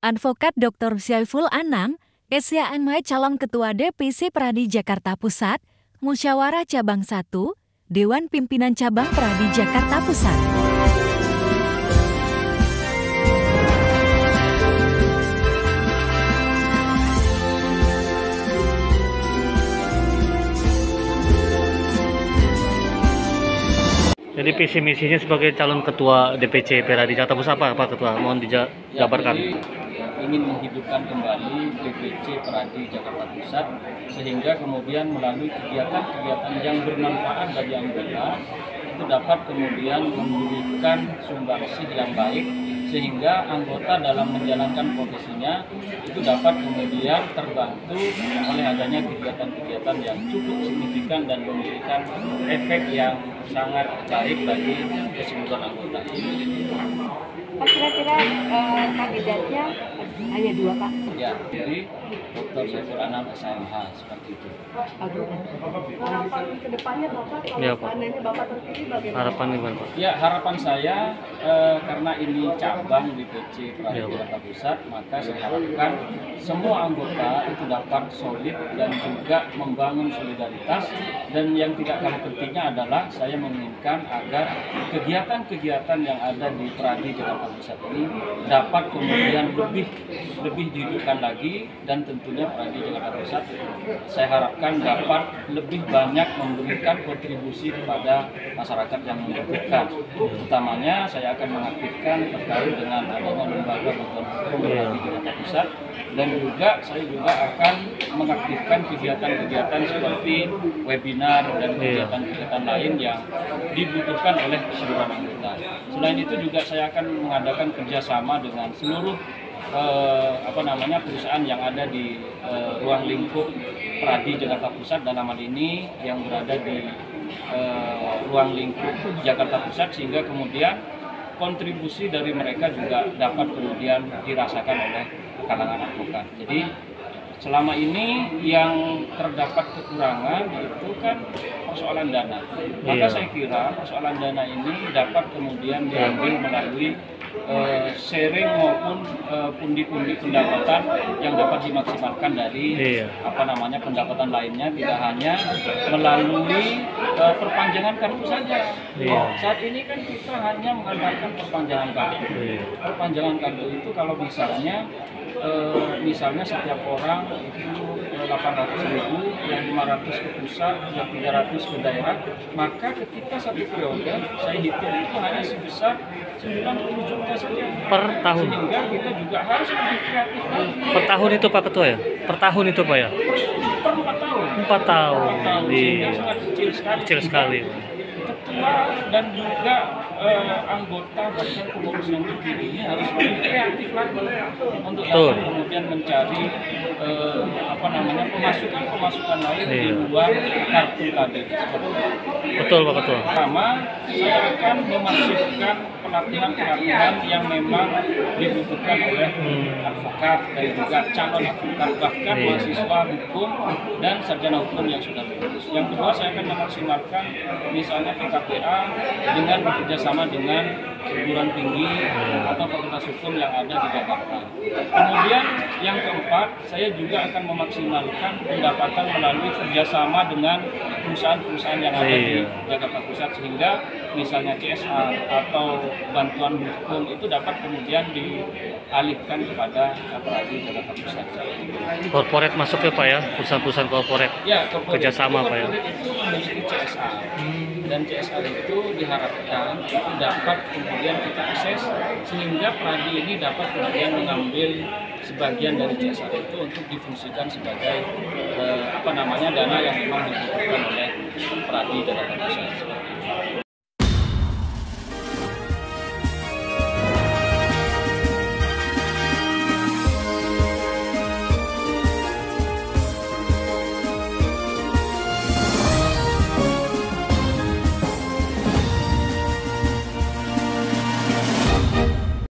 Advokat Dr. Syaiful Anam, SYMI calon Ketua DPC Pradi Jakarta Pusat, Musyawarah Cabang 1, Dewan Pimpinan Cabang Pradi Jakarta Pusat. Jadi visi misinya sebagai calon ketua DPC Pradi Jakarta Pusat apa ketua? Mohon dijabarkan. Ingin menghidupkan kembali DPC Pradi Jakarta Pusat sehingga kemudian melalui kegiatan-kegiatan yang bermanfaat bagi anggota itu dapat kemudian memberikan sumbangsih yang baik sehingga anggota dalam menjalankan profesinya itu dapat kemudian terbantu oleh adanya kegiatan-kegiatan yang cukup signifikan dan memberikan efek yang sangat baik bagi keseluruhan anggota. Pak, kira-kira kandidatnya hanya 2, Pak? Ya, jadi Dr. Syaiful Anam SMH seperti itu. Harapan kedepannya Bapak, kalau Ya, Pak. seandainya Bapak terpilih bagaimana? Harapan gimana Pak? Ya, harapan saya karena ini cabang DPC Pradi Ya, Pak. Jakarta Pusat, maka saya harapkan semua anggota itu dapat solid dan juga membangun solidaritas. Dan yang tidak kalah pentingnya adalah saya menginginkan agar kegiatan-kegiatan yang ada di Pradi Jakarta Pusat ini dapat kemudian lebih dihidupkan lagi, dan tentunya Pradi Jakarta Pusat saya harapkan dapat lebih banyak memberikan kontribusi kepada masyarakat yang membutuhkan. Utamanya saya akan mengaktifkan terkait dengan adanya lembaga bantuan hukum Pradi Jakarta Pusat, dan juga saya akan mengaktifkan kegiatan-kegiatan seperti webinar dan kegiatan-kegiatan lain yang dibutuhkan oleh keseluruhan anggota. Selain itu juga saya akan mengadakan kerjasama dengan seluruh perusahaan yang ada di ruang lingkup Pradi Jakarta Pusat, dalam hal ini yang berada di ruang lingkup Jakarta Pusat, sehingga kemudian kontribusi dari mereka juga dapat kemudian dirasakan oleh kalangan advokat. Jadi selama ini yang terdapat kekurangan itu kan persoalan dana. Maka saya kira persoalan dana ini dapat kemudian diambil melalui sharing maupun pundi-pundi pendapatan yang dapat dimaksimalkan dari pendapatan lainnya, tidak hanya melalui perpanjangan kartu saja. Saat ini kan kita hanya mengandalkan perpanjangan kartu. Perpanjangan kartu itu kalau misalnya setiap orang itu 800.000, yang 500 ke pusat, yang 300 ke daerah, maka ketika satu periode saya hitung itu hanya sebesar 90 juta saja Per tahun. Sehingga kita juga harus lebih kreatif lagi. Per tahun itu Pak Ketua ya? Per tahun itu Pak ya? Per 4 tahun. 4 tahun. Sehingga sangat kecil sekali. Kecil sekali. Ketua dan juga anggota badan pengurus yang terpilih ini harus lebih kreatif lagi untuk dapat kemudian mencari pemasukan lain di luar kartu tadi. Betul Pak Ketua. Pertama, saya akan memasifkan pelatihan yang memang dibutuhkan oleh advokat dan juga calon advokat, bahkan mahasiswa hukum dan sarjana hukum yang sudah lulus. Yang kedua, saya akan memaksimalkan misalnya PKPA dengan bekerjasama dengan perguruan tinggi atau fakultas hukum yang ada di Jakarta. Kemudian yang keempat, saya juga akan memaksimalkan pendapatan melalui kerjasama dengan perusahaan-perusahaan yang ada di Jakarta Pusat, sehingga misalnya CSR atau bantuan hukum itu dapat kemudian dialihkan kepada Pradi Jakarta Pusat. Korporat masuk ya Pak ya? Perusahaan-perusahaan korporat kerjasama Pak ya? Itu memiliki CSR. Dan CSR itu diharapkan itu dapat kemudian kita akses sehingga Pradi ini dapat kemudian mengambil sebagian dari CSR itu untuk difungsikan sebagai dana yang memang dibutuhkan